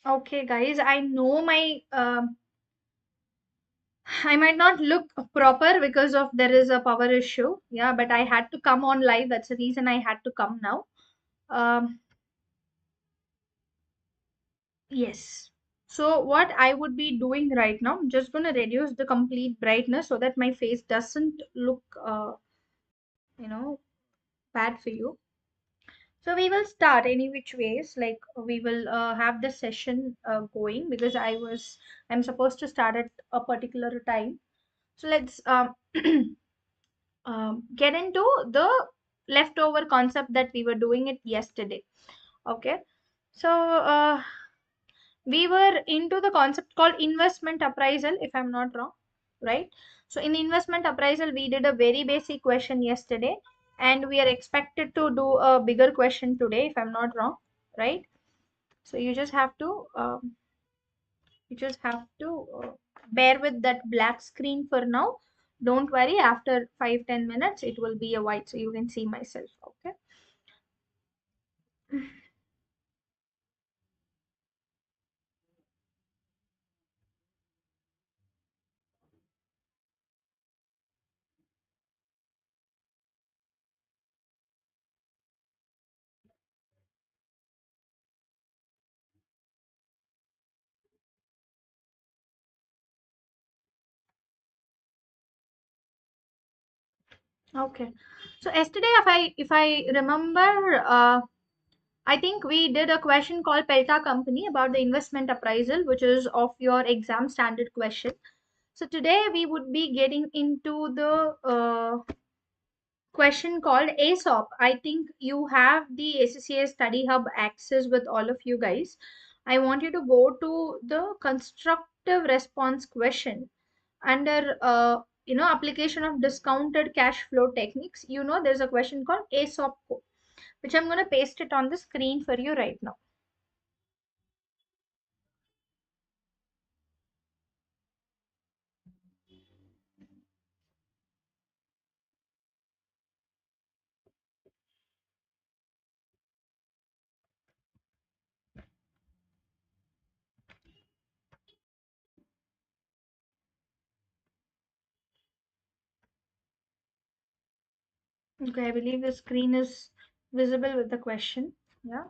Okay, guys, I might not look proper because of there is a power issue. Yeah, but I had to come on live. That's the reason I had to come now. Um, yes. So what I would be doing right now, I'm just gonna reduce the complete brightness so that my face doesn't look, you know, bad for you. So we will start any which ways. Like we will have the session going because I'm supposed to start at a particular time. So let's get into the leftover concept that we were doing it yesterday. Okay. So we were into the concept called investment appraisal, if I'm not wrong, right? So in investment appraisal, we did a very basic question yesterday, and we are expected to do a bigger question today, if I'm not wrong, right? So you just have to bear with that black screen for now. Don't worry, after 5-10 minutes it will be a white so you can see myself. Okay. Okay. So yesterday, if I remember, I think we did a question called Pelta Company about the investment appraisal, which is of your exam standard question. So today we would be getting into the question called ASOP. I think you have the ACCA Study Hub access with all of you guys. I want you to go to the constructive response question under application of discounted cash flow techniques. There's a question called ASOP code, which I'm going to paste it on the screen for you right now. Okay, I believe the screen is visible with the question. Yeah.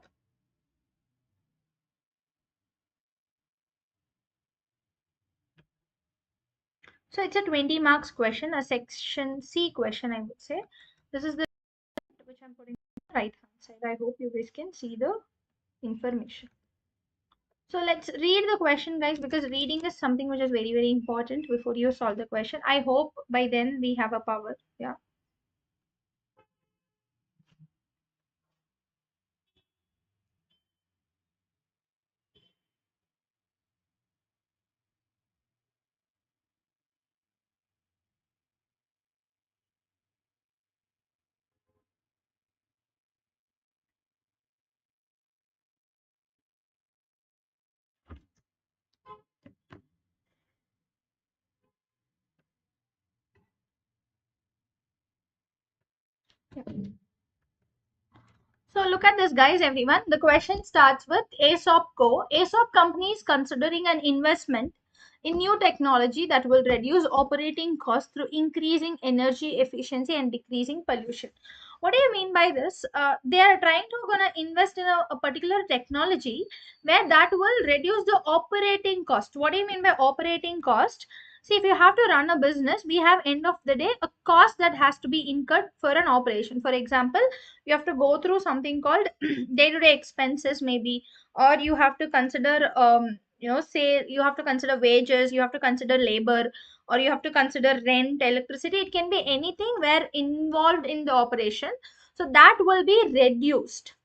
So it's a 20 marks question, a section C question, I would say. This is the which I'm putting on the right hand side. I hope you guys can see the information. So let's read the question, guys, because reading is something which is very, very important before you solve the question. I hope by then we have a power. Yeah. So look at this, guys, everyone. The question starts with ASOP Co. ASOP company is considering an investment in new technology that will reduce operating costs through increasing energy efficiency and decreasing pollution. What do you mean by this? They are trying to gonna invest in a particular technology where that will reduce the operating cost. What do you mean by operating cost? See, if you have to run a business, we have end of the day a cost that has to be incurred for an operation. For example, you have to go through something called day-to-day expenses maybe, or you have to consider say you have to consider wages, you have to consider labor, or you have to consider rent, electricity. It can be anything where involved in the operation, so that will be reduced,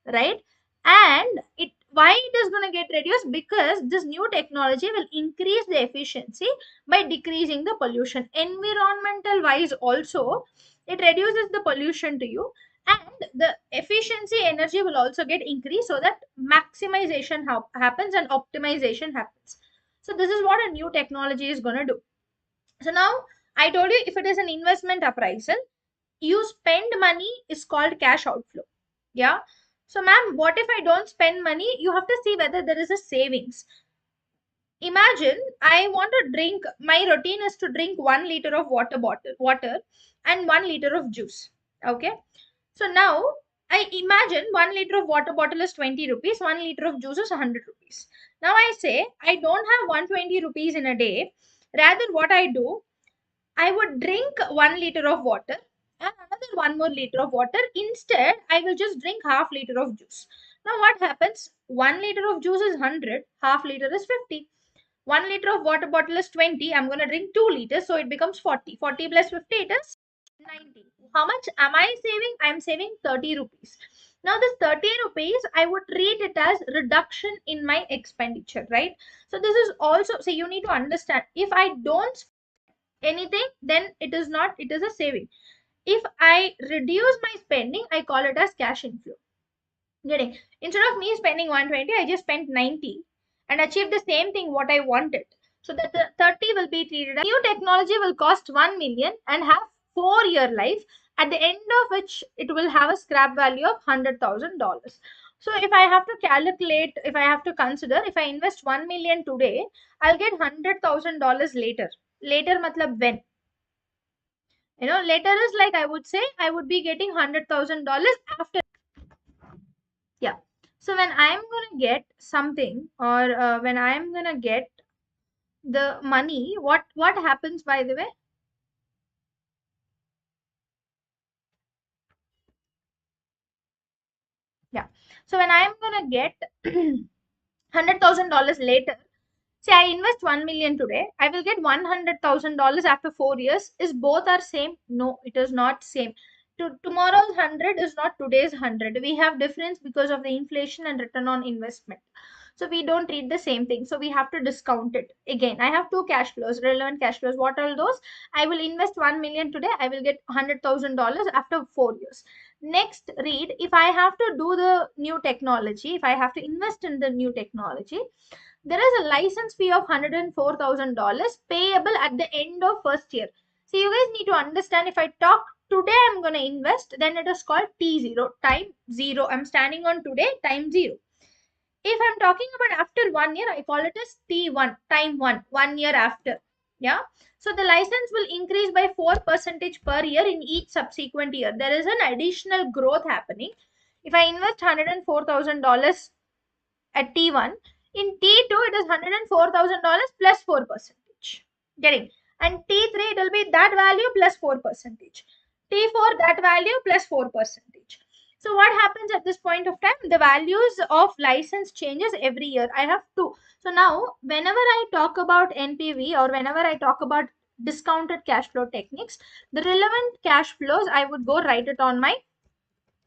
right? And it why it is going to get reduced? Because this new technology will increase the efficiency by decreasing the pollution. Environmental wise also, it reduces the pollution to you, and the efficiency energy will also get increased so that maximization happens and optimization happens. So this is what a new technology is going to do. So now I told you, if it is an investment appraisal, you spend money is called cash outflow. Yeah. So, ma'am, what if I don't spend money? You have to see whether there is a savings. Imagine I want to drink, my routine is to drink 1 liter of water and 1 liter of juice. Okay. So now I imagine 1 liter of water bottle is 20 rupees, 1 liter of juice is 100 rupees. Now I say I don't have 120 rupees in a day. Rather, what I do, I would drink 1 liter of water and another 1 more liter of water. Instead, I will just drink half liter of juice. Now, what happens? 1 liter of juice is 100, half liter is 50. 1 liter of water bottle is 20. I'm going to drink 2 liters, so it becomes 40. 40 plus 50, it is 90. How much am I saving? I'm saving 30 rupees. Now, this 30 rupees, I would treat it as reduction in my expenditure, right? So, this is also, so you need to understand, if I don't anything, then it is not, it is a saving. If I reduce my spending, I call it as cash inflow. Getting, instead of me spending 120, I just spent 90 and achieved the same thing what I wanted. So that the 30 will be treated as new technology will cost 1 million and have 4-year life, at the end of which it will have a scrap value of $100,000. So if I have to calculate, if I have to consider, if I invest 1 million today, I'll get $100,000 later. Later matlab when? Later is like, I would say I would be getting $100,000 after. Yeah. So when I'm gonna get something, or when I'm gonna get the money, what happens, by the way? Yeah. So when I'm gonna get $100,000 later, say I invest 1 million today, I will get $100,000 after 4 years. Is both are same? No, it is not same. Tomorrow's 100 is not today's 100. We have difference because of the inflation and return on investment. So we don't treat the same thing. So we have to discount it. Again, I have two cash flows, relevant cash flows. What are those? I will invest 1 million today. I will get $100,000 after 4 years. Next, read, if I have to do the new technology, if I have to invest in the new technology, there is a license fee of $104,000 payable at the end of first year. So you guys need to understand, if I talk today I'm going to invest, then it is called T0, time 0. I'm standing on today, time 0. If I'm talking about after 1 year, I call it as T1, time 1 year after. Yeah. So the license will increase by 4% per year in each subsequent year. There is an additional growth happening. If I invest $104,000 at T1, in T2 it is $104,000 plus 4%. Getting, and T3 it will be that value plus 4%. T4 that value plus 4%. So what happens at this point of time? The values of license changes every year. I have two. So now whenever I talk about NPV, or whenever I talk about discounted cash flow techniques, the relevant cash flows, I would go write it on my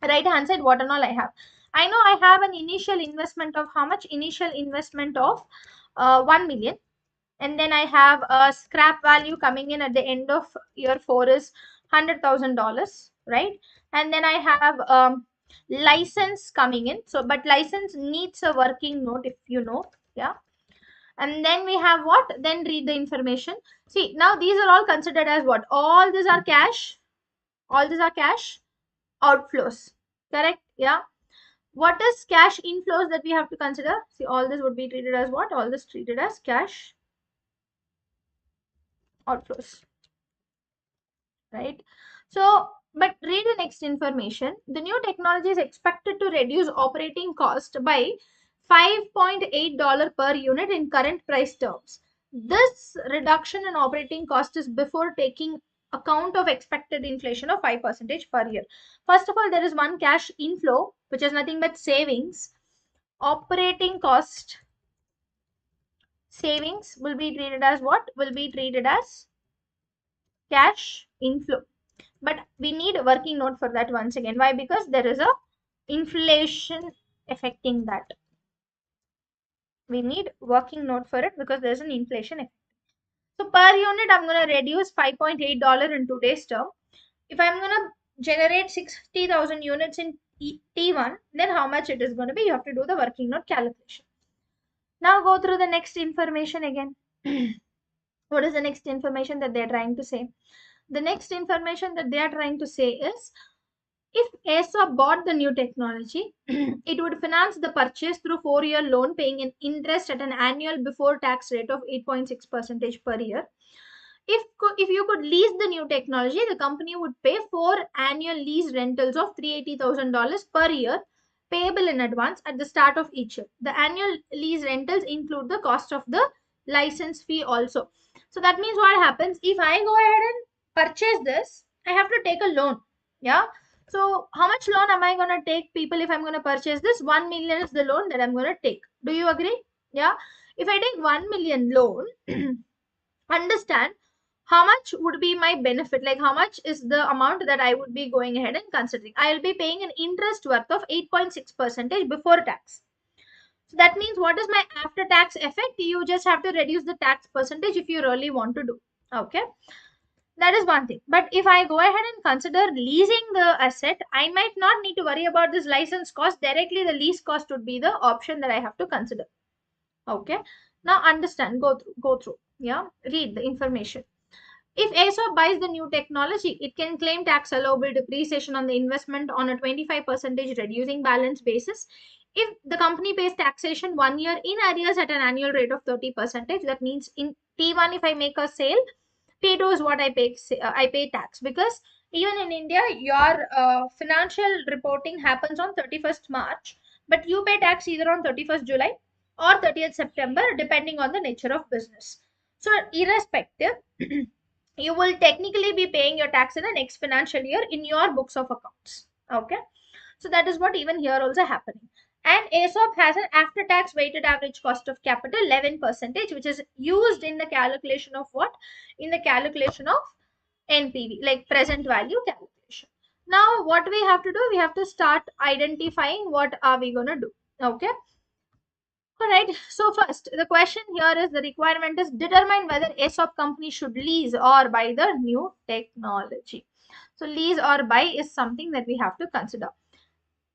right hand side, what and all I have. I know I have an initial investment of how much? Initial investment of 1 million. And then I have a scrap value coming in at the end of year 4 is $100,000, right? And then I have license coming in. So, but license needs a working note, if you know. Yeah. And then we have what? Then read the information. See, now these are all considered as what? All these are cash. All these are cash outflows. Correct? Yeah. What is cash inflows that we have to consider? See, all this would be treated as what? All this treated as cash outflows, right? So, but read the next information. The new technology is expected to reduce operating cost by $5.8 per unit in current price terms. This reduction in operating cost is before taking account of expected inflation of 5% per year. First of all, there is one cash inflow, which is nothing but savings. Operating cost savings will be treated as what? Will be treated as cash inflow. But we need a working note for that once again. Why? Because there is a inflation affecting that. We need working note for it because there's an inflation effect. So per unit, I'm going to reduce $5.8 in today's term. If I'm going to generate 60,000 units in T1, then how much it is going to be? You have to do the working note calculation. Now go through the next information again. What is the next information that they're trying to say? The next information that they are trying to say is, If ASOP bought the new technology, it would finance the purchase through 4-year loan paying an interest at an annual before tax rate of 8.6 percentage per year. If you could lease the new technology, the company would pay 4 annual lease rentals of $380,000 per year, payable in advance at the start of each year. The annual lease rentals include the cost of the license fee also. So that means what happens if I go ahead and purchase this, I have to take a loan. Yeah. So how much loan am I gonna take, people, if I'm gonna purchase this? 1 million is the loan that I'm gonna take. Do you agree? Yeah. If I take 1 million loan, understand how much would be my benefit, like how much is the amount that I would be going ahead and considering. I'll be paying an interest worth of 8.6 percentage before tax. So that means what is my after tax effect? You just have to reduce the tax percentage if you really want to do. Okay, that is one thing. But if I go ahead and consider leasing the asset, I might not need to worry about this license cost. Directly the lease cost would be the option that I have to consider. Okay, now understand, go through, yeah, read the information. If ASOP buys the new technology, it can claim tax allowable depreciation on the investment on a 25% reducing balance basis. If the company pays taxation 1 year in arrears at an annual rate of 30%, that means in T1, if I make a sale, T2 is what I pay tax, because even in India, your financial reporting happens on 31st March, but you pay tax either on 31st July or 30th September, depending on the nature of business. So, irrespective, you will technically be paying your tax in the next financial year in your books of accounts. Okay, so that is what even here also happening. And ASOP has an after tax weighted average cost of capital 11%, which is used in the calculation of what? In the calculation of NPV, like present value calculation. Now what we have to do, we have to start identifying what are we going to do. Okay, all right, so first, the question here is, the requirement is determine whether ASOP company should lease or buy the new technology. So lease or buy is something that we have to consider.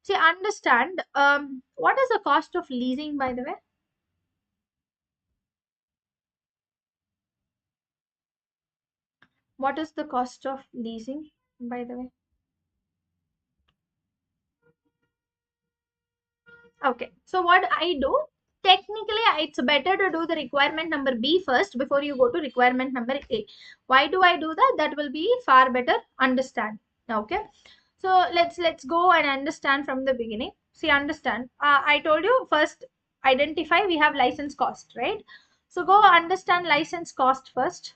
See, understand, what is the cost of leasing, by the way? What is the cost of leasing, by the way? Okay, so what I do, technically it's better to do the requirement number B first before you go to requirement number A. Why do I do that? That will be far better understand. Okay, so let's go and understand from the beginning. See, understand. I told you first, identify, we have license cost, right? So go understand license cost first.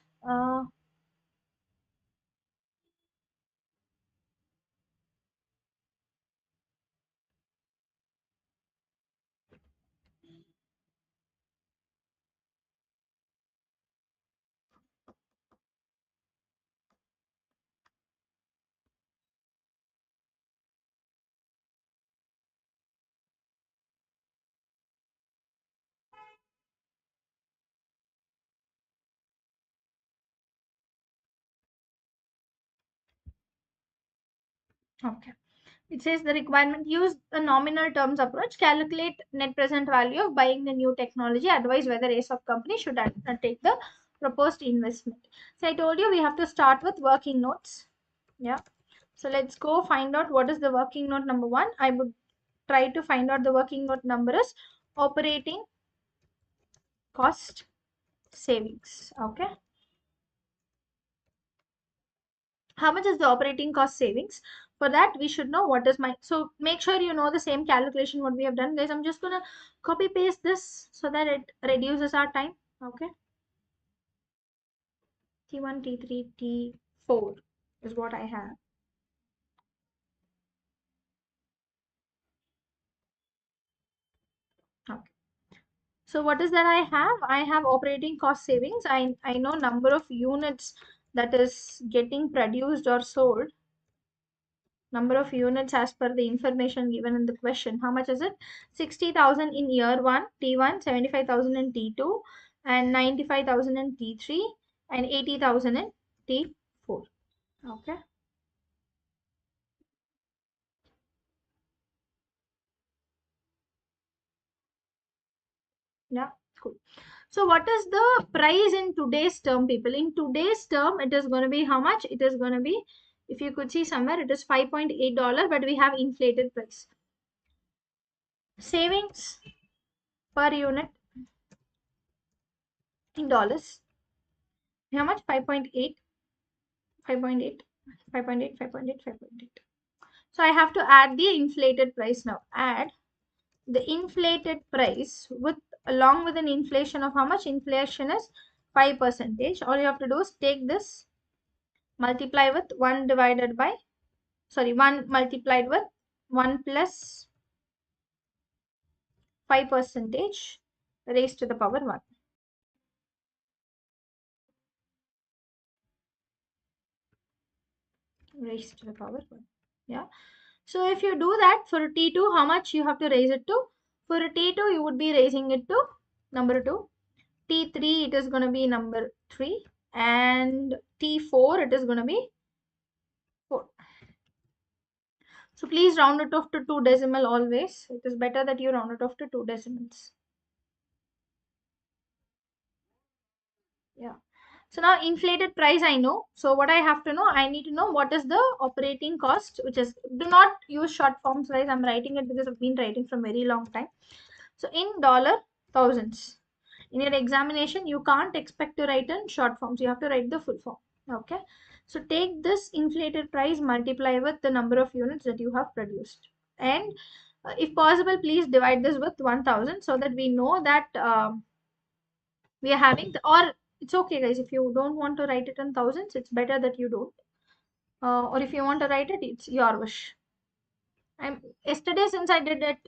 Okay. It says the requirement, use a nominal terms approach, calculate net present value of buying the new technology, advise whether ASOP company should undertake the proposed investment. So I told you we have to start with working notes. Yeah. So let's go find out what is the working note number one. I would try to find out the working note number is operating cost savings. Okay. How much is the operating cost savings? For that we should know what is my, so make sure you know the same calculation what we have done, guys. I'm just gonna copy paste this so that it reduces our time. Okay, T1, T3, T4 is what I have. Okay, so what is that I have operating cost savings. I know number of units that is getting produced or sold, number of units as per the information given in the question. How much is it? 60,000 in year 1, T1, 75,000 in T2, and 95,000 in T3, and 80,000 in T4. Okay. Yeah, cool. So what is the price in today's term, people? In today's term, it is going to be how much? It is going to be If you could see somewhere, it is $5.8, but we have inflated price. Savings per unit in dollars. How much? 5.8, 5.8, 5.8, 5.8, 5.8. So I have to add the inflated price now. Add the inflated price with along with an inflation of how much? Inflation is 5%. All you have to do is take this, multiply with 1 divided by, sorry, 1 multiplied with 1 plus 5% raised to the power 1. Raised to the power 1. Yeah. So if you do that for T2, how much you have to raise it to? For T2, you would be raising it to number 2. T3, it is going to be number 3. And T4, it is going to be 4. So please round it off to 2 decimal always. It is better that you round it off to 2 decimals. Yeah. So now inflated price I know. So what I have to know, I need to know what is the operating cost, which is, do not use short forms guys. I'm writing it because I've been writing for a very long time. So in dollar thousands. In your examination, you can't expect to write in short forms. You have to write the full form. Okay. So take this inflated price, multiply with the number of units that you have produced. And if possible, please divide this with 1000 so that we know that we are having the, or it's okay guys, if you don't want to write it in thousands, it's better that you don't. Or if you want to write it, it's your wish. Yesterday, since I did it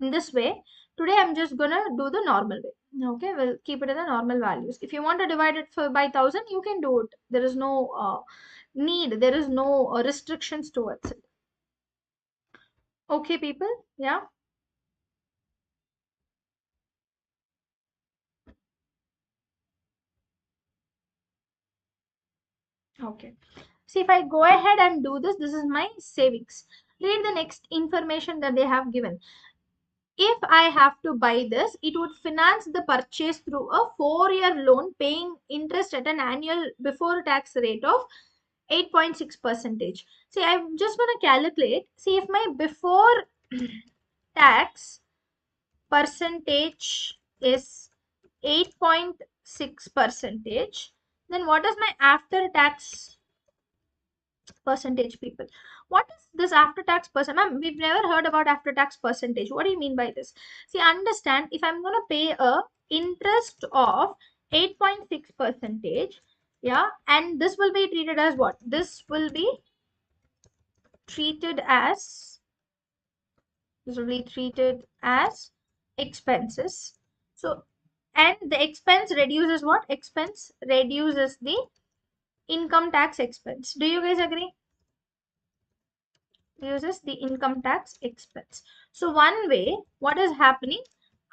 in this way, today I'm just gonna do the normal way. Okay, we'll keep it in the normal values. If you want to divide it by 1000, you can do it. There is no need, there is no restrictions towards it. Okay, people, yeah. Okay. See, if I go ahead and do this, this is my savings. Read the next information that they have given. If I have to buy this, it would finance the purchase through a 4-year loan paying interest at an annual before tax rate of 8.6%. See, I'm just going to calculate. See, if my before tax percentage is 8.6 percentage, then what is my after tax percentage, people? What is this after tax percent? Ma'am, we've never heard about after tax percentage. What do you mean by this? See, understand, if I'm going to pay a interest of 8.6 percentage, yeah, and this will be treated as what? This will be treated as, this will be treated as expenses. So, and the expense reduces what? Expense reduces the income tax expense. Do you guys agree? Uses the income tax expense. So one way, what is happening?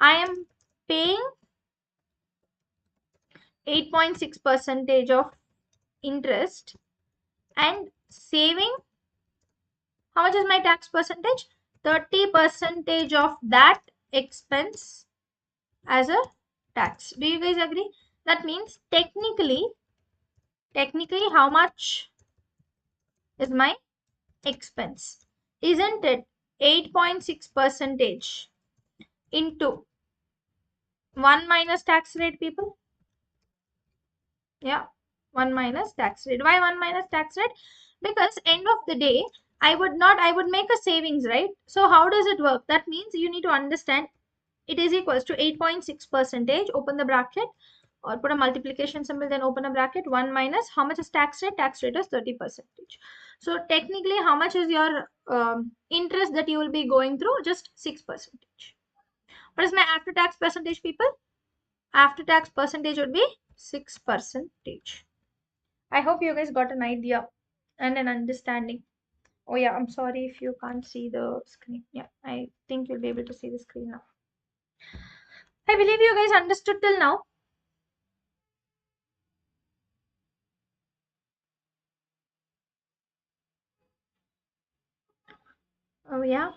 I am paying 8.6 percentage of interest and saving, how much is my tax percentage? 30 percentage of that expense as a tax. Do you guys agree? That means technically how much is my expense? Isn't it 8.6 percentage into 1 minus tax rate, people? Yeah, 1 minus tax rate. Why 1 minus tax rate? Because end of the day, I would make a savings, right? So how does it work? That means you need to understand it is equals to 8.6 percentage, open the bracket, or put a multiplication symbol, then open a bracket, 1 minus, how much is tax rate? Tax rate is 30 percentage. So technically, how much is your interest that you will be going through? Just 6 percentage. What is my after tax percentage, people? After tax percentage would be 6 percentage. I hope you guys got an idea and an understanding. Oh yeah, I'm sorry if you can't see the screen. Yeah, I think you'll be able to see the screen now. I believe you guys understood till now. Oh yeah.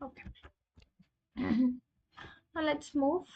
Okay. Now let's move.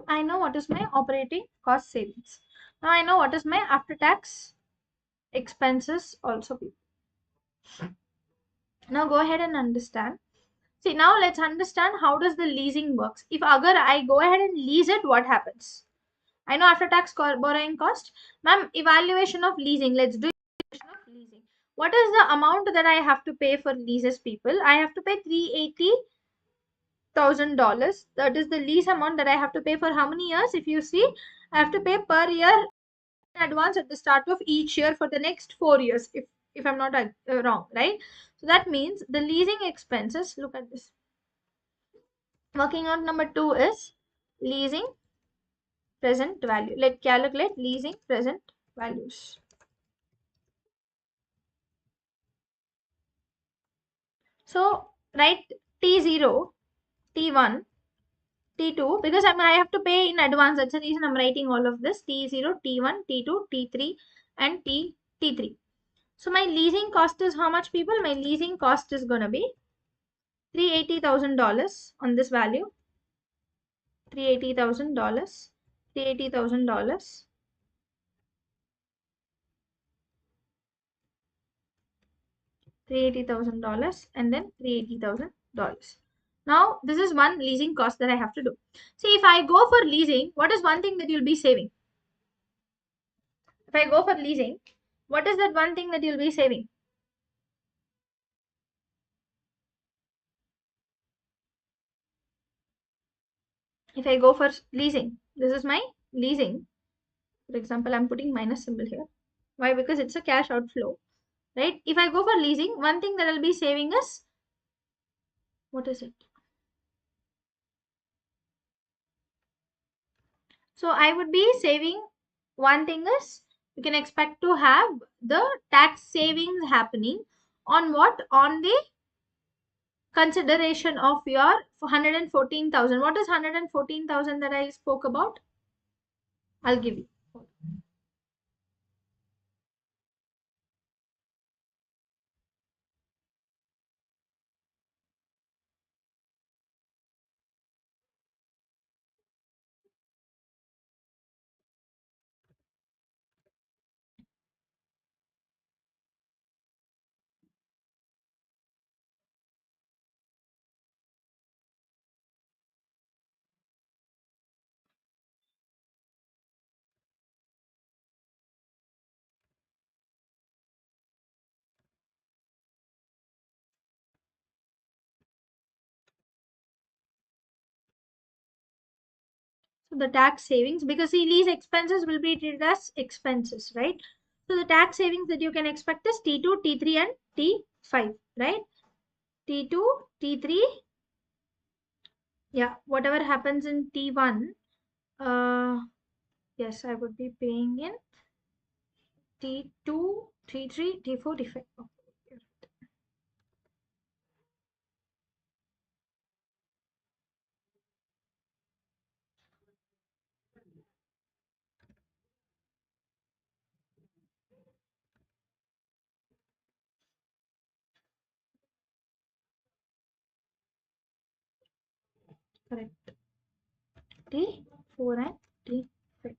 I know what is my operating cost savings. Now I know what is my after tax expenses also. Now go ahead and understand. See, now let's understand how does the leasing works. If agar I go ahead and lease it, what happens? I know after tax borrowing cost. Ma'am, evaluation of leasing. Let's do evaluation of leasing. What is the amount that I have to pay for leases, people? I have to pay $380,000. That is the lease amount that I have to pay for how many years? If you see, I have to pay per year in advance at the start of each year for the next 4 years. If I'm not wrong, right? So that means the leasing expenses. Look at this. Working out number 2 is leasing present value. Let's calculate leasing present values. So write T0, T1, T2 because I have to pay in advance. That's the reason I'm writing all of this. T0, T1, T2, T3 and T3. So my leasing cost is how much, people? My leasing cost is going to be $380,000 on this value. $380,000. $380,000. $380,000 and then $380,000. Now, this is one leasing cost that I have to do. See, if I go for leasing, what is one thing that you'll be saving? If I go for leasing, what is that one thing that you'll be saving? If I go for leasing, this is my leasing. For example, I'm putting minus symbol here. Why? Because it's a cash outflow, right? If I go for leasing, one thing that I'll be saving is, what is it? So I would be saving, one thing is you can expect to have the tax savings happening on what? On the consideration of your 114,000. What is 114,000 that I spoke about? I'll give you. So the tax savings, because see, lease expenses will be treated as expenses, right? So the tax savings that you can expect is T2, T3 and T5, right? T2, T3, yeah, whatever happens in T1, yes, I would be paying in T2, T3, T4, T5. Oh, correct. T4 and T5.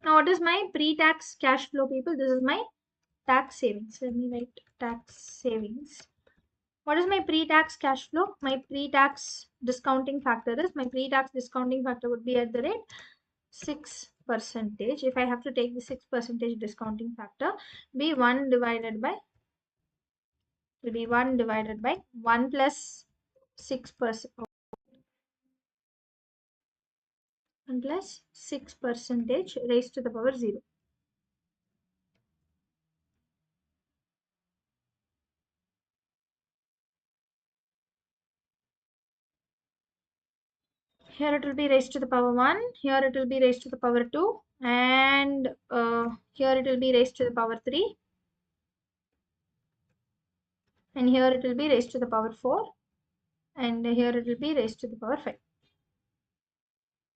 Now, what is my pre-tax cash flow, people? This is my tax savings. Let me write tax savings. What is my pre-tax cash flow? My pre-tax discounting factor is, my pre-tax discounting factor would be at the rate 6%. If I have to take the 6% discounting factor, be 1 divided by, will be 1 divided by 1 plus 6%, 1 plus 6% raised to the power 0. Here it will be raised to the power 1, here it will be raised to the power 2, and here it will be raised to the power 3, and here it will be raised to the power 4, and here it will be raised to the power 5.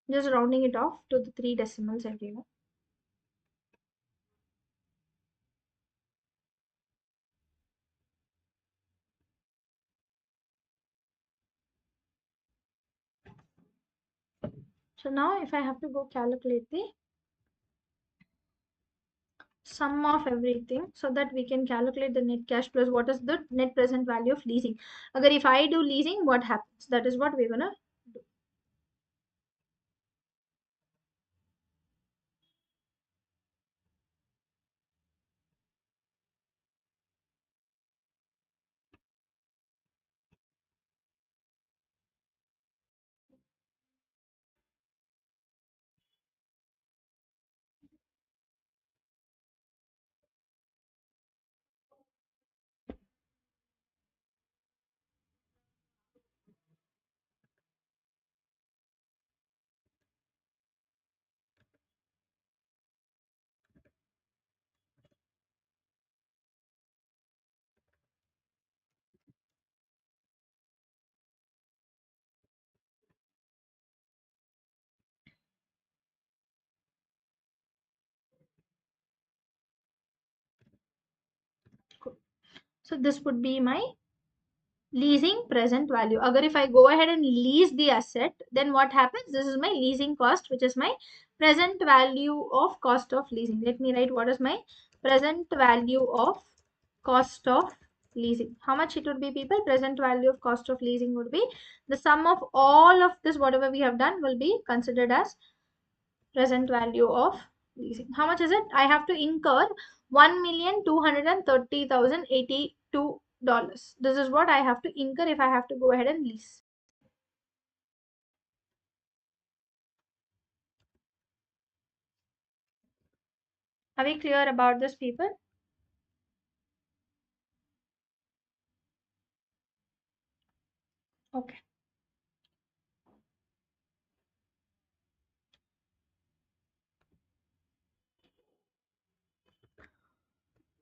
Just rounding it off to the 3 decimals everywhere. So now if I have to go calculate the sum of everything so that we can calculate the net cash plus what is the net present value of leasing. Agar if I do leasing, what happens? That is what we're gonna do. Cool. So this would be my leasing present value. Agar if I go ahead and lease the asset, then what happens? This is my leasing cost, which is my present value of cost of leasing. Let me write what is my present value of cost of leasing. How much it would be, people? Present value of cost of leasing would be the sum of all of this, whatever we have done will be considered as present value of leasing. How much is it? I have to incur $1,230,082. This is what I have to incur if I have to go ahead and lease. Are we clear about this, people? Okay.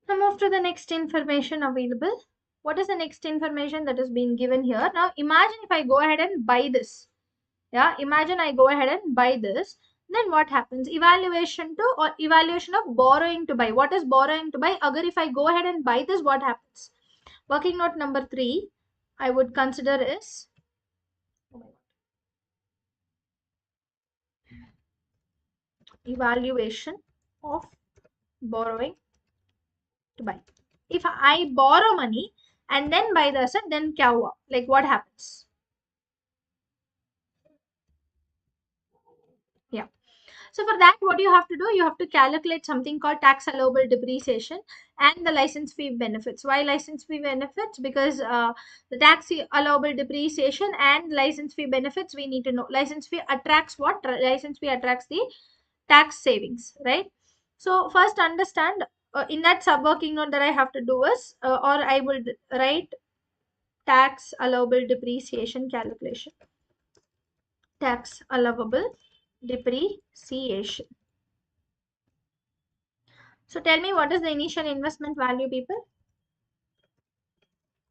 Now move to the next information available. What is the next information that is being given here? Now imagine if I go ahead and buy this. Yeah, imagine I go ahead and buy this. Then what happens? Evaluation to, or evaluation of borrowing to buy. What is borrowing to buy? Agar if I go ahead and buy this, what happens? Working note number 3, I would consider is, oh my God, evaluation of borrowing to buy. If I borrow money and then buy the asset, then kya hua? Like what happens? Yeah. So for that, what you have to do, you have to calculate something called tax allowable depreciation and the license fee benefits. Why license fee benefits? Because the tax allowable depreciation and license fee benefits, we need to know. License fee attracts what? License fee attracts the tax savings, right? So first understand, in that sub-working note that I have to do is, or I would write tax allowable depreciation calculation. Tax allowable depreciation. So tell me, what is the initial investment value, people?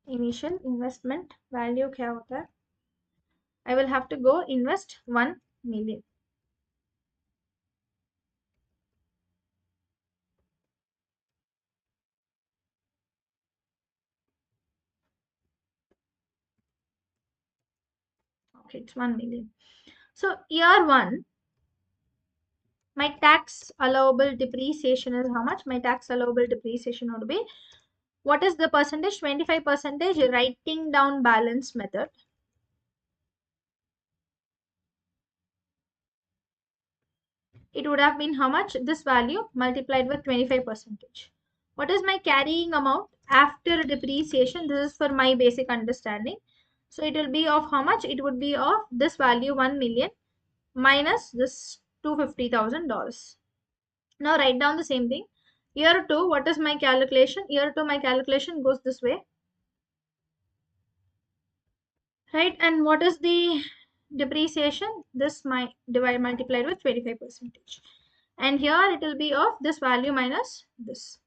Initial investment value क्या होता है? I will have to go invest 1 million. Okay, it's 1 million. So year 1, My tax allowable depreciation is how much? My tax allowable depreciation would be, what is the percentage? 25% writing down balance method. It would have been how much? This value multiplied with 25%. What is my carrying amount after depreciation? This is for my basic understanding. So it will be of how much? It would be of this value 1 million minus this $250,000. Now write down the same thing. Year 2, what is my calculation? Year 2, my calculation goes this way. Right, and what is the depreciation? This might divide multiplied with 25%. And here it will be of this value minus this.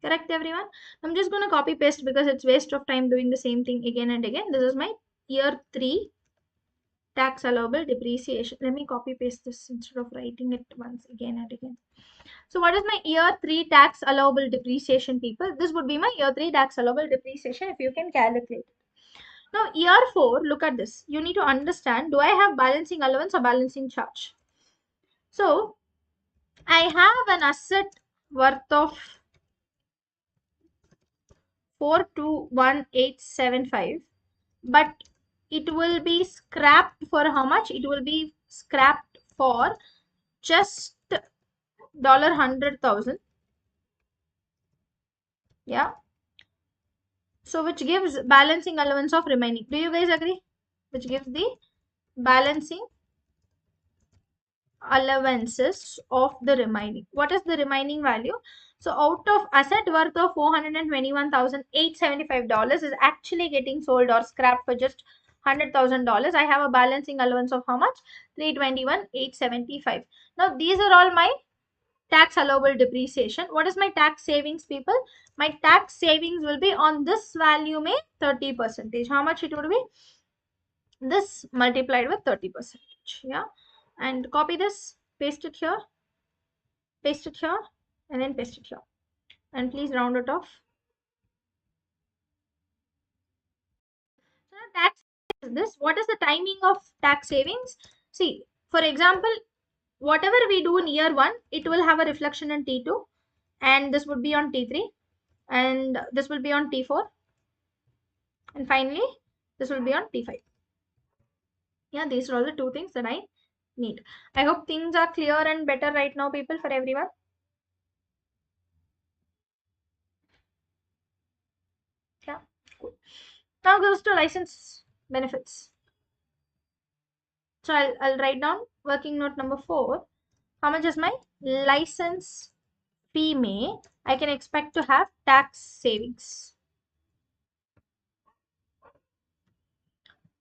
Correct, everyone? I'm just going to copy paste because it's waste of time doing the same thing again and again. This is my year 3 tax allowable depreciation. Let me copy paste this instead of writing it once again and again. So what is my year 3 tax allowable depreciation, people? This would be my year 3 tax allowable depreciation if you can calculate. Now, year 4, look at this. You need to understand, do I have balancing allowance or balancing charge? So, I have an asset worth of 421875, but it will be scrapped for how much? It will be scrapped for just $100,000. Yeah. So, which gives balancing allowance of remaining. Do you guys agree? Which gives the balancing allowances of the remaining. What is the remaining value? So out of asset worth of $421,875 is actually getting sold or scrapped for just $100,000. I have a balancing allowance of how much? 321,875. Now these are all my tax allowable depreciation. What is my tax savings, people? My tax savings will be on this value may 30%. How much it would be? This multiplied with 30%. Yeah, and copy this, paste it here, and then paste it here, and please round it off. So now tax is this. What is the timing of tax savings? See, for example, whatever we do in year 1, it will have a reflection in T2, and this would be on T3, and this will be on T4, and finally this will be on T5. Yeah, these are all the 2 things that I need. I hope things are clear and better right now, people, for everyone. Yeah, cool. Now goes to license benefits. So I'll write down working note number 4. How much is my license fee may I can expect to have tax savings?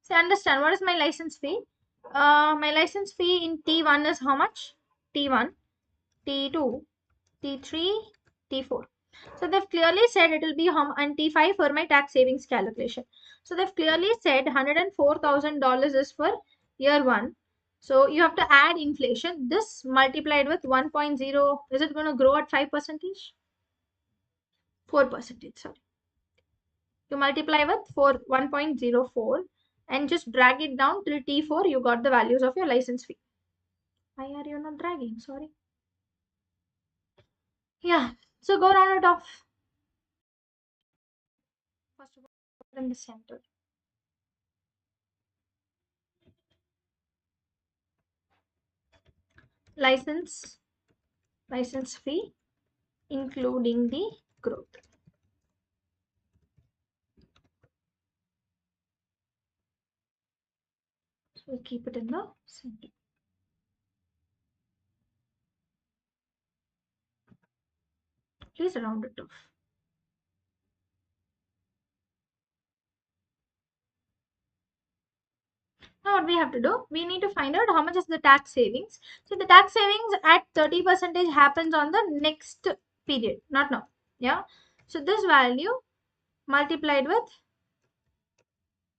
So understand, what is my license fee? My license fee in T1 is how much? T1, T2, T3, T4. So they've clearly said it will be and T5 for my tax savings calculation. So they've clearly said $104,000 is for year 1. So you have to add inflation. This multiplied with 1.0, is it going to grow at 5%? 4%, sorry. You multiply with 1.04 and just drag it down till T4, you got the values of your license fee. Why are you not dragging? Sorry. Yeah, so go round it off. First of all, in the center. License fee including the growth. So we'll keep it in the center. Please round it off. Now what we have to do, we need to find out how much is the tax savings. So the tax savings at 30% happens on the next period, not now. Yeah. So this value multiplied with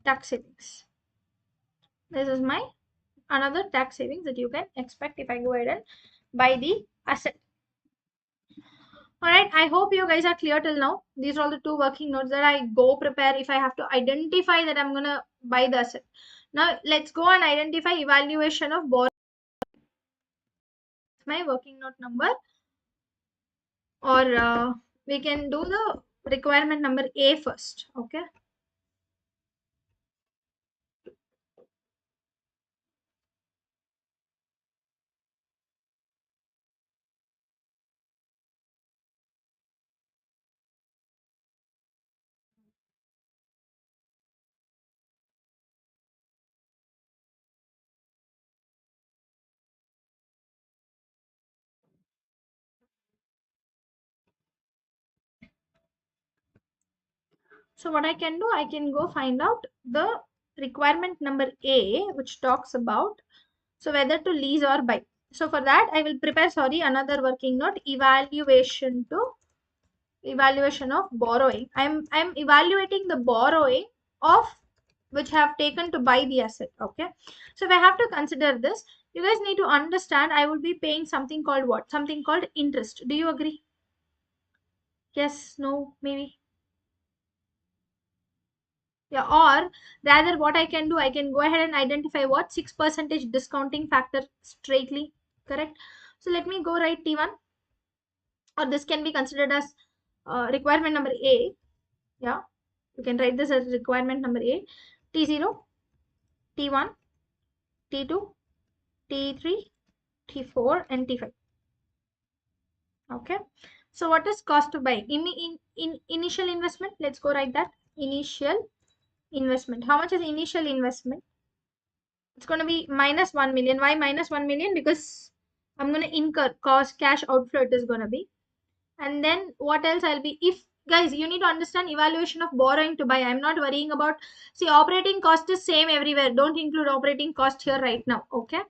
tax savings. This is my another tax savings that you can expect if I go ahead and buy the asset. Alright, I hope you guys are clear till now. These are all the 2 working notes that I go prepare if I have to identify that I'm gonna buy the asset. Now let's go and identify evaluation of borrowing. my working note number, or we can do the requirement number A first. Okay. So what I can do, I can go find out the requirement number A, which talks about so whether to lease or buy. So for that, I will prepare, sorry, another working note, evaluation of borrowing. I'm evaluating the borrowing of which have taken to buy the asset. Okay. So if I have to consider this, you guys need to understand I will be paying something called what? Something called interest. Do you agree? Yes, no, maybe. Yeah, or rather what I can do, I can go ahead and identify what 6% discounting factor straightly, correct? So let me go write T1, or this can be considered as requirement number A. Yeah, you can write this as requirement number A. T0, T1, T2, T3, T4, and T5. Okay. So what is cost to buy? Initial investment, let's go write that. Initial investment. How much is initial investment? It's going to be minus 1 million. Why minus 1 million? Because I'm going to incur cost cash outflow it is going to be. And then what else I'll be, if guys, you need to understand evaluation of borrowing to buy. I'm not worrying about, see, operating cost is same everywhere. Don't include operating cost here right now. Okay.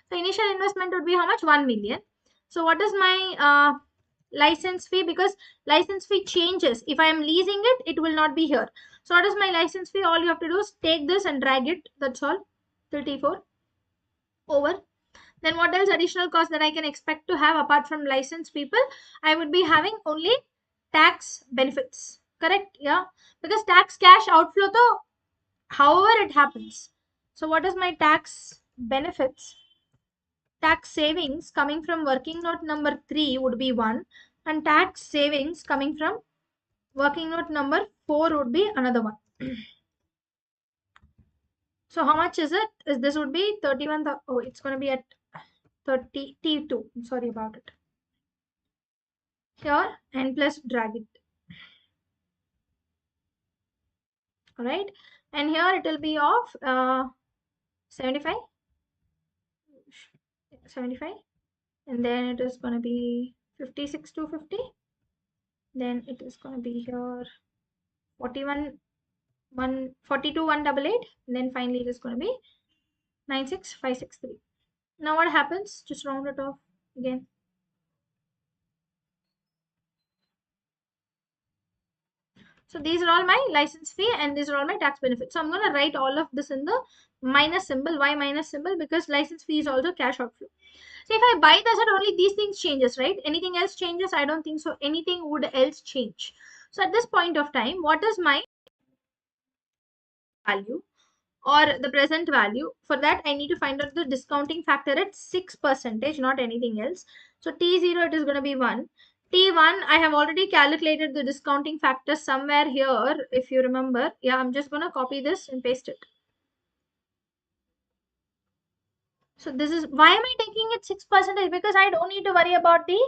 So initial investment would be how much? 1 million. So what is my license fee? Because license fee changes. If I am leasing it, it will not be here. So what is my license fee? All you have to do is take this and drag it. That's all. Till T4 over. Then what else additional cost that I can expect to have apart from licensed people? I would be having only tax benefits. Correct? Yeah. Because tax cash outflow though, however it happens. So what is my tax benefits? Tax savings coming from working note number 3 would be 1, and tax savings coming from working note number 4 would be another one. So how much is it? Is this would be 31. Oh, it's going to be at 30 T2. Sorry about it. Here and plus drag it. All right. And here it will be of 75. 75. And then it is going to be 56 to 50. Then it is going to be here 41 142 188. And then finally it is going to be 96563. Now what happens? Just round it off again. So these are all my license fee and these are all my tax benefits. So I'm going to write all of this in the minus symbol. Why minus symbol? Because license fee is also cash outflow. So if I buy the asset, only these things changes, right? Anything else changes? I don't think so. Anything would else change. So at this point of time, what is my value or the present value? For that, I need to find out the discounting factor at 6%, not anything else. So T0, it is going to be 1. T1, I have already calculated the discounting factor somewhere here, if you remember. Yeah, I'm just going to copy this and paste it. So this is why am I taking it 6%? Because I don't need to worry about the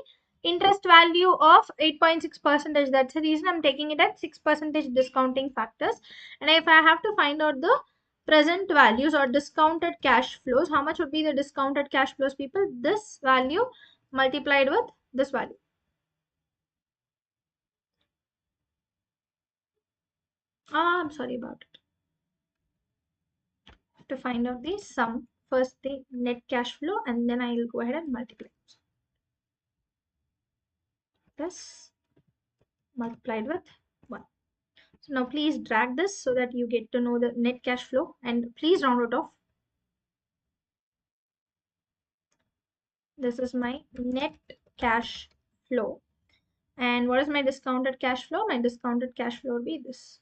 interest value of 8.6%. That's the reason I'm taking it at 6% discounting factors. And if I have to find out the present values or discounted cash flows, how much would be the discounted cash flows, people? This value multiplied with this value. I'm sorry about it. To find out the sum, first the net cash flow, and then I'll go ahead and multiply. This multiplied with 1. So now please drag this so that you get to know the net cash flow and please round it off. This is my net cash flow. And what is my discounted cash flow? My discounted cash flow will be this.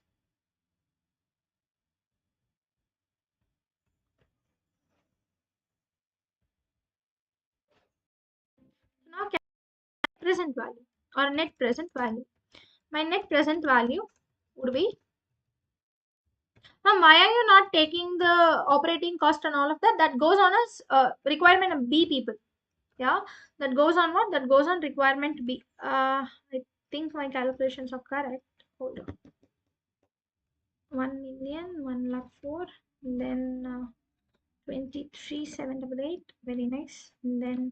present value or net present value. My net present value would be, ma'am, why are you not taking the operating cost and all of that? That goes on as requirement of B, people. Yeah, that goes on what? That goes on requirement B. I think my calculations are correct. Hold on. 1 million, 1 lakh 4, then 23,788. Very nice. And then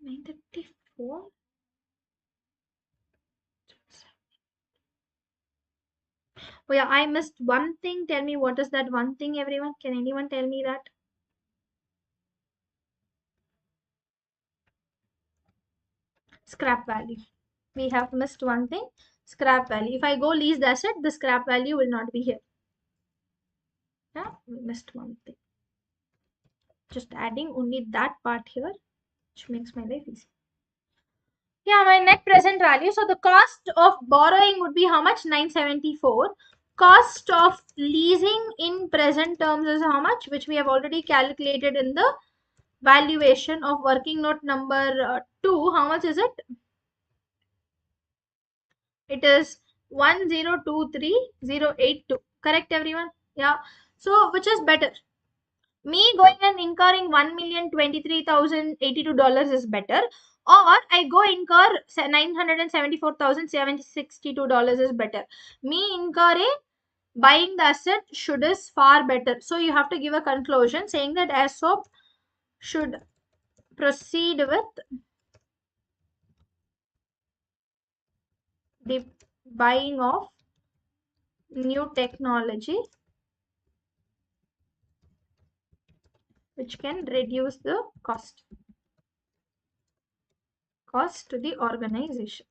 934. Oh yeah, I missed one thing. Tell me what is that one thing, everyone? Can anyone tell me that? Scrap value. We have missed one thing. Scrap value. If I go lease the asset, the scrap value will not be here. Yeah, we missed one thing. Just adding only that part here, which makes my life easy. Yeah, my net present value. So the cost of borrowing would be how much? 974. Cost of leasing in present terms is how much? Which we have already calculated in the valuation of working note number 2. How much is it? It is 1023082. Correct, everyone? Yeah. So which is better? Me going and incurring $1,023,082 is better, or I go incur $974,762 is better. Me incurring buying the asset should is far better. So you have to give a conclusion saying that ASOP should proceed with the buying of new technology which can reduce the cost to the organization.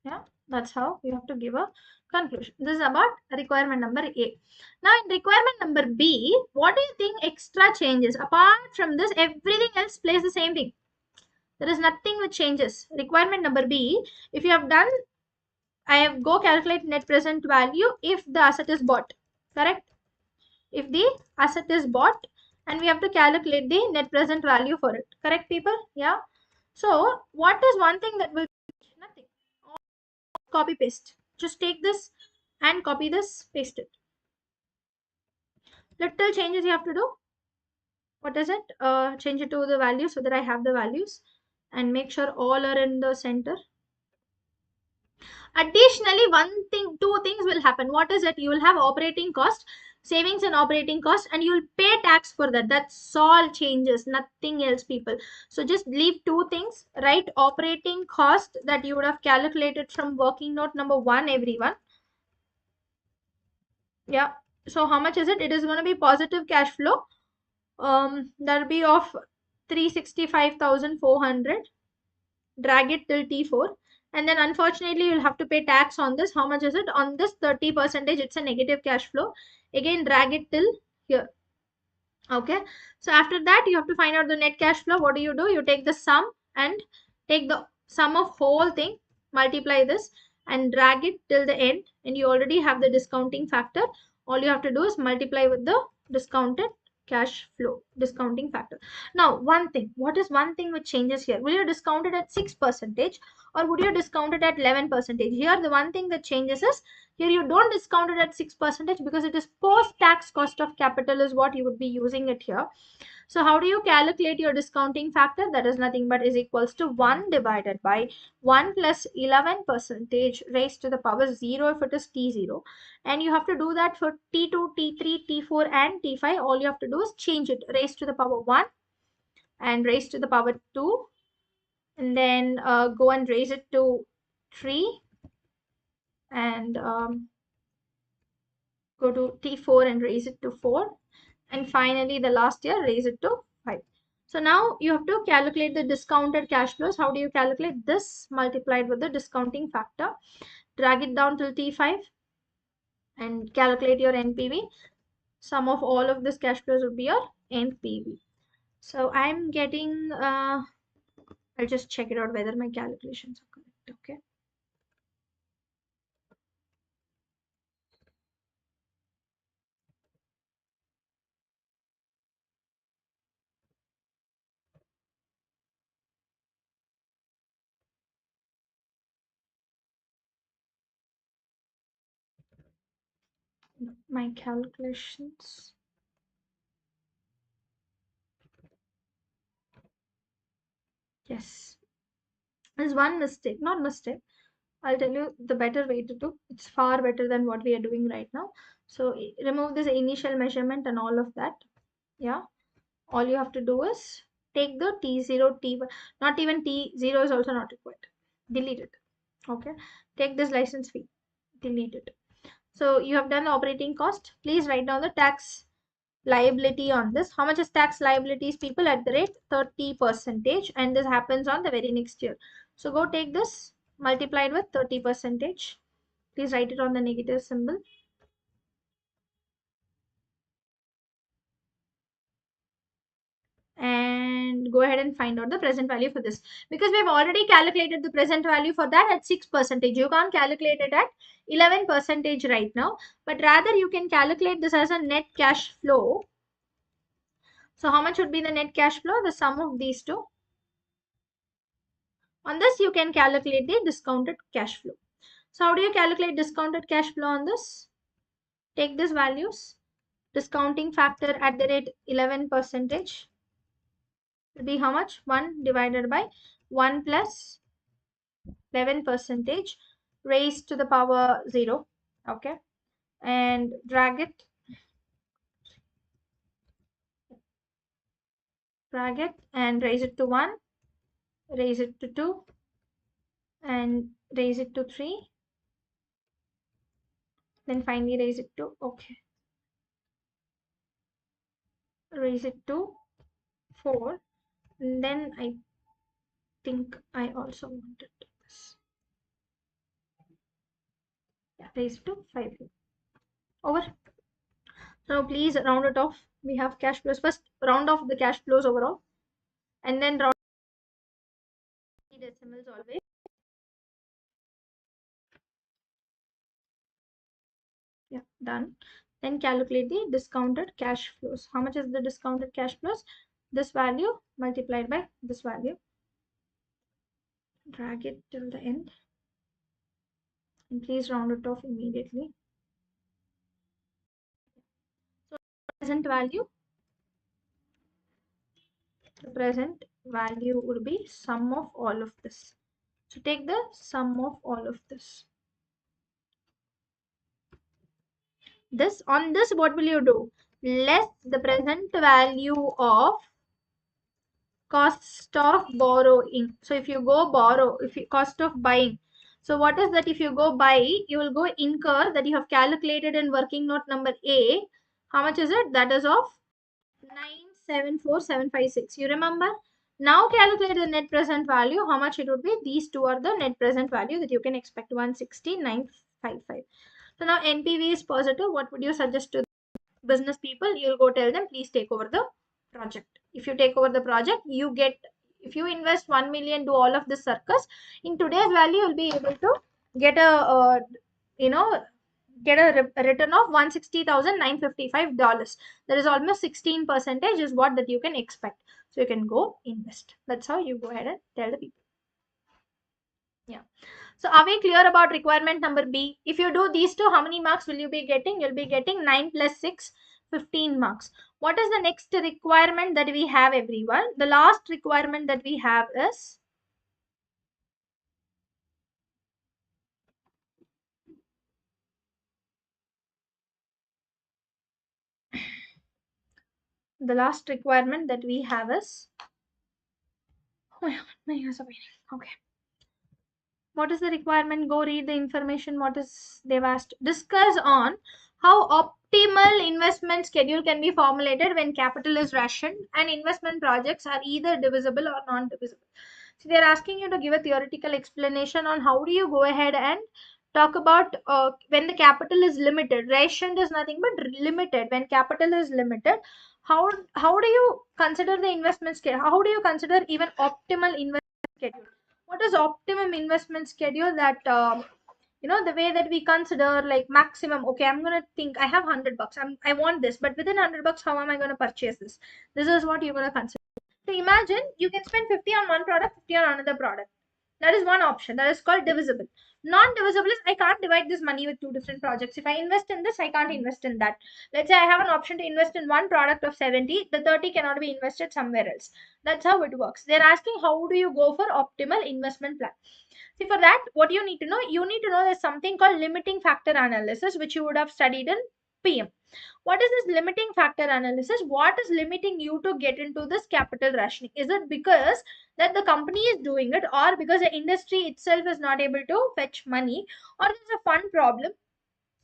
Yeah, that's how you have to give a conclusion. This is about requirement number A. Now in requirement number B, what do you think extra changes? Apart from this, everything else plays the same thing. There is nothing which changes. Requirement number B, if you have done, I have go calculate net present value if the asset is bought. Correct? If the asset is bought, and we have to calculate the net present value for it. Correct, people? Yeah. So what is one thing that will change? Nothing. Copy paste. Just take this and copy this, paste it. Little changes you have to do. What is it? Change it to the value so that I have the values, and make sure all are in the center. Additionally, two things will happen. What is it? You will have operating cost, savings and operating cost, and you will pay tax for that. That's all changes, nothing else, people. So just leave two things, right? Operating cost that you would have calculated from working note number 1, everyone. Yeah. So how much is it? It is going to be positive cash flow. That'll be of 365,400. Drag it till T4. And then unfortunately, you'll have to pay tax on this. How much is it? On this 30%, it's a negative cash flow. Again, drag it till here. Okay. So after that, you have to find out the net cash flow. What do? You take the sum and take the sum of whole thing, multiply this and drag it till the end. And you already have the discounting factor. All you have to do is multiply with the discounted cash flow discounting factor. Now, one thing. What is one thing which changes here? Will you discount it at 6% or would you discount it at 11%? Here, the one thing that changes is here you don't discount it at 6% because it is post-tax cost of capital is what you would be using it here. So how do you calculate your discounting factor? That is nothing but is equals to 1 divided by 1 plus 11% raised to the power 0 if it is T0. And you have to do that for T2, T3, T4 and T5. All you have to do is change it raised to the power 1 and raised to the power 2. And then go and raise it to 3 and go to T4 and raise it to 4, and finally the last year raise it to 5. So now you have to calculate the discounted cash flows. How do you calculate this? Multiplied with the discounting factor, drag it down till T5 and calculate your NPV. Sum of all of this cash flows would be your NPV. So I'm getting I'll just check it out whether my calculations are correct. Okay. My calculations. Yes. There's one mistake, not mistake. I'll tell you the better way to do. It's far better than what we are doing right now. So remove this initial measurement and all of that. Yeah. All you have to do is take the T0, T1, not even T0 is also not required. Delete it. Okay. Take this license fee. Delete it. So you have done the operating cost. Please write down the tax liability on this. How much is tax liabilities, people? At the rate 30%, and this happens on the very next year. So go take this multiplied with 30%. Please write it on the negative symbol. And go ahead and find out the present value for this, because we've already calculated the present value for that at 6%. You can't calculate it at 11% right now, but rather you can calculate this as a net cash flow. So how much would be the net cash flow? The sum of these two. On this, you can calculate the discounted cash flow. So how do you calculate discounted cash flow on this? Take these values. Discounting factor at the rate 11% will be how much? 1 divided by 1 plus 11% raised to the power 0. Okay. And drag it and raise it to 1, raise it to 2, and raise it to 3, then finally raise it to, okay, raise it to 4, and then I think I also wanted this. Yeah, raise it to 5. Over. Now please round it off. We have cash flows. First round off the cash flows overall, and then round the decimals always. Yeah, done. Then calculate the discounted cash flows. How much is the discounted cash flows? This value multiplied by this value. Drag it till the end. And please round it off immediately. So present value. The present value would be sum of all of this. So take the sum of all of this. This on this, what will you do? Less the present value of cost of borrowing. So if you go borrow, if you cost of buying. So what is that? If you go buy, you will go incur that you have calculated in working note number A. How much is it? That is of 974,756. You remember? Now calculate the net present value. How much it would be? These two are the net present value that you can expect, 169,955. So now NPV is positive. What would you suggest to business people? You'll go tell them, please take over the project. If you take over the project, you get, if you invest 1 million, do all of this circus, in today's value, you'll be able to get a, you know, get a return of $160,955. That is almost 16% is what that you can expect. So you can go invest. That's how you go ahead and tell the people. Yeah. So are we clear about requirement number B? If you do these two, how many marks will you be getting? You'll be getting 9 plus 6, 15 marks. What is the next requirement that we have, everyone? The last requirement that we have is the last requirement that we have is, oh my god, my ears are paining. Okay. What is the requirement? Go read the information. What is they've asked. Discuss on how optimal investment schedule can be formulated when capital is rationed and investment projects are either divisible or non-divisible. So they're asking you to give a theoretical explanation on how do you go ahead and talk about when the capital is limited. Rationed is nothing but limited. When capital is limited, how do you consider the investment schedule? How do you consider even optimal investment schedule? What is optimum investment schedule? That the way that we consider like maximum. Okay, I'm gonna think I have $100. I want this, but within $100, how am I gonna purchase this? This is what you're gonna consider. So imagine you can spend 50 on one product, 50 on another product. That is one option. That is called divisible. Non-divisible is I can't divide this money with two different projects. If I invest in this, I can't invest in that. Let's say I have an option to invest in one product of 70, the 30 cannot be invested somewhere else. That's how it works. They're asking how do you go for optimal investment plan. See, for that, what you need to know, there's something called limiting factor analysis, which you would have studied in PM. What is this limiting factor analysis? What is limiting you to get into this capital rationing? Is it because that the company is doing it, or because the industry itself is not able to fetch money, or there's a fund problem,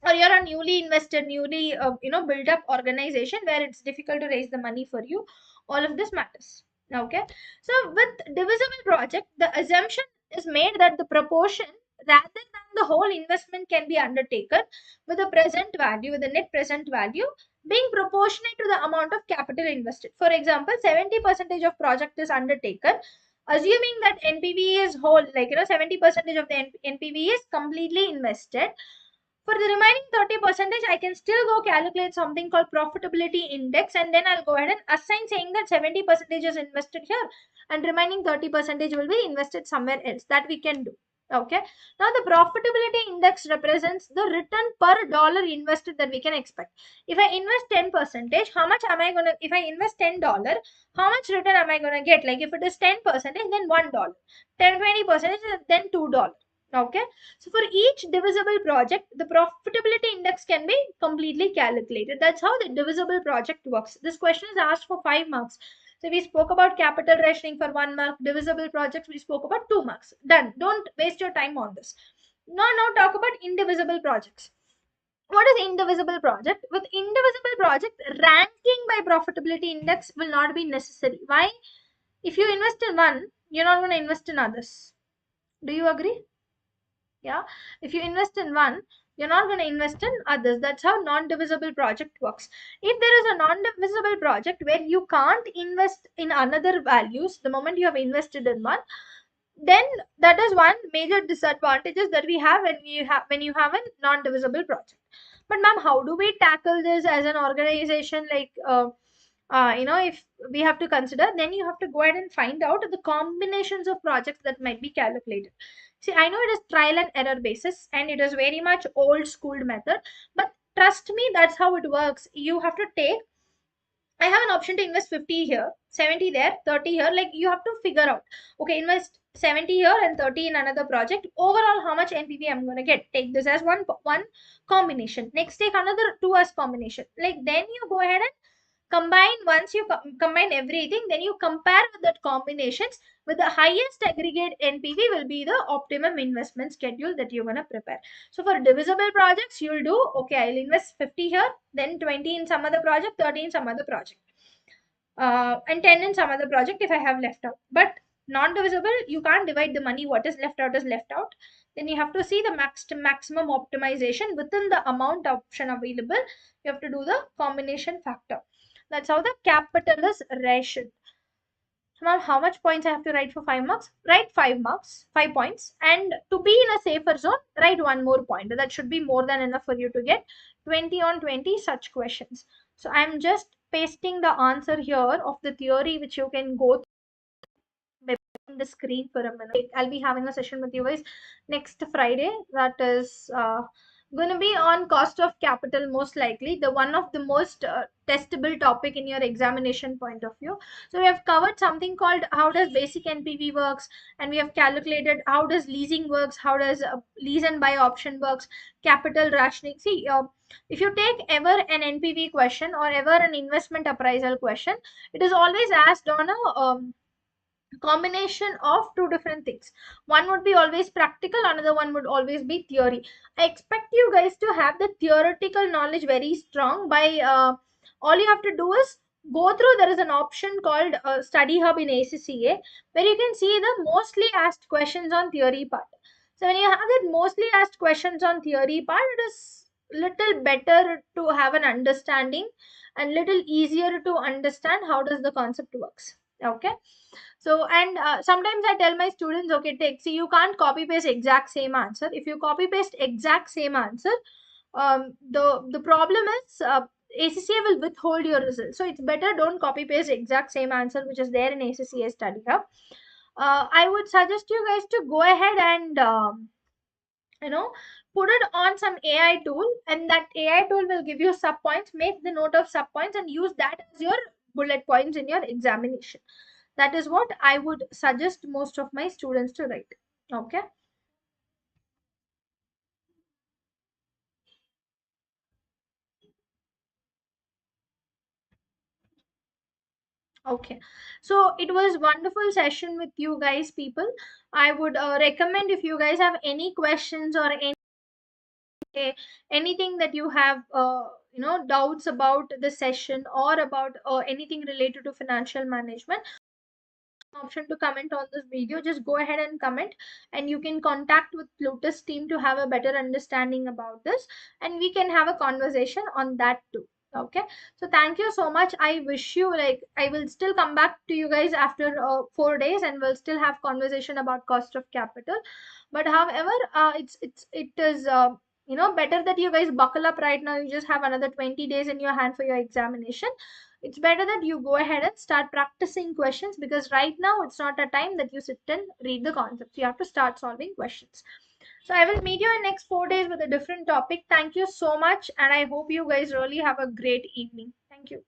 or you're a newly invested, newly built up organization where it's difficult to raise the money for you? All of this matters. Okay, so with divisible project, the assumption is made that the proportion rather than the whole investment can be undertaken with the present value, with the net present value being proportionate to the amount of capital invested. For example, 70% of project is undertaken, assuming that NPV is whole, 70% of the NPV is completely invested. For the remaining 30%, I can still go calculate something called profitability index, and then I'll go ahead and assign saying that 70% is invested here and remaining 30% will be invested somewhere else. That we can do. Okay. Now the profitability index represents the return per dollar invested that we can expect. If I invest 10%, how much am I gonna, if I invest $10, how much return am I gonna get? Like if it is 10%, then $1. 10-20%, then $2. Okay. So for each divisible project, the profitability index can be completely calculated. That's how the divisible project works. This question is asked for 5 marks. So we spoke about capital rationing for 1 mark, divisible projects we spoke about 2 marks. Done. Don't waste your time on this. Now talk about indivisible projects. What is indivisible project? With indivisible project, ranking by profitability index will not be necessary. Why? If you invest in one, you're not going to invest in others. Do you agree? Yeah, if you invest in one, you're not going to invest in others. That's how non-divisible project works. If there is a non-divisible project where you can't invest in another values the moment you have invested in one, then that is one major disadvantages that we have when you have a non-divisible project. But ma'am, how do we tackle this as an organization? If we have to consider, then you have to go ahead and find out the combinations of projects that might be calculated. See, I know it is trial and error basis and it is very much old school method, but trust me, that's how it works. You have to take, I have an option to invest 50 here, 70 there, 30 here. Like you have to figure out, okay, invest 70 here and 30 in another project. Overall, how much NPV I'm going to get? Take this as one combination. Next, take another two as combination. Like then you go ahead and combine. Once you combine everything, then you compare with that combinations with the highest aggregate NPV will be the optimum investment schedule that you're going to prepare. So for divisible projects, you'll do, okay, I'll invest 50 here, then 20 in some other project, 30 in some other project, and 10 in some other project if I have left out. But non-divisible, you can't divide the money. What is left out is left out. Then you have to see the maximum optimization within the amount option available. You have to do the combination factor. That's how the capital is rationed. So now how much points I have to write for 5 marks? Write 5 marks, 5 points. And to be in a safer zone, write one more point. That should be more than enough for you to get 20 on 20 such questions. So I'm just pasting the answer here of the theory which you can go on the screen for a minute. I'll be having a session with you guys next Friday. That is going to be on cost of capital, most likely the one of the most testable topic in your examination point of view. So we have covered something called how does basic NPV works, and we have calculated how does leasing works, how does lease and buy option works, capital rationing. See, if you take ever an NPV question or ever an investment appraisal question, it is always asked on a combination of two different things. One would be always practical, another one would always be theory. I expect you guys to have the theoretical knowledge very strong. By all you have to do is go through, there is an option called study hub in ACCA where you can see the mostly asked questions on theory part. So when you have that mostly asked questions on theory part, it is little better to have an understanding and little easier to understand how does the concept works. Okay. So, and sometimes I tell my students, okay, see, you can't copy paste exact same answer. If you copy paste exact same answer, the problem is ACCA will withhold your result. So it's better don't copy paste exact same answer which is there in ACCA study hub. I would suggest you guys to go ahead and you know, put it on some AI tool, and that AI tool will give you sub points. Make the note of sub points and use that as your bullet points in your examination. That is what I would suggest most of my students to write. Okay. Okay, so it was wonderful session with you guys, people. I would recommend, if you guys have any questions or anything that you have, doubts about the session, or about anything related to financial management, option to comment on this video. Just go ahead and comment, and you can contact with Plutus team to have a better understanding about this, and we can have a conversation on that too. Okay, so thank you so much. I wish you, like, I will still come back to you guys after 4 days, and we'll still have conversation about cost of capital. But however, it is better that you guys buckle up right now. You just have another 20 days in your hand for your examination. It's better that you go ahead and start practicing questions, because right now it's not a time that you sit and read the concepts. You have to start solving questions. So I will meet you in next 4 days with a different topic. Thank you so much, and I hope you guys really have a great evening. Thank you.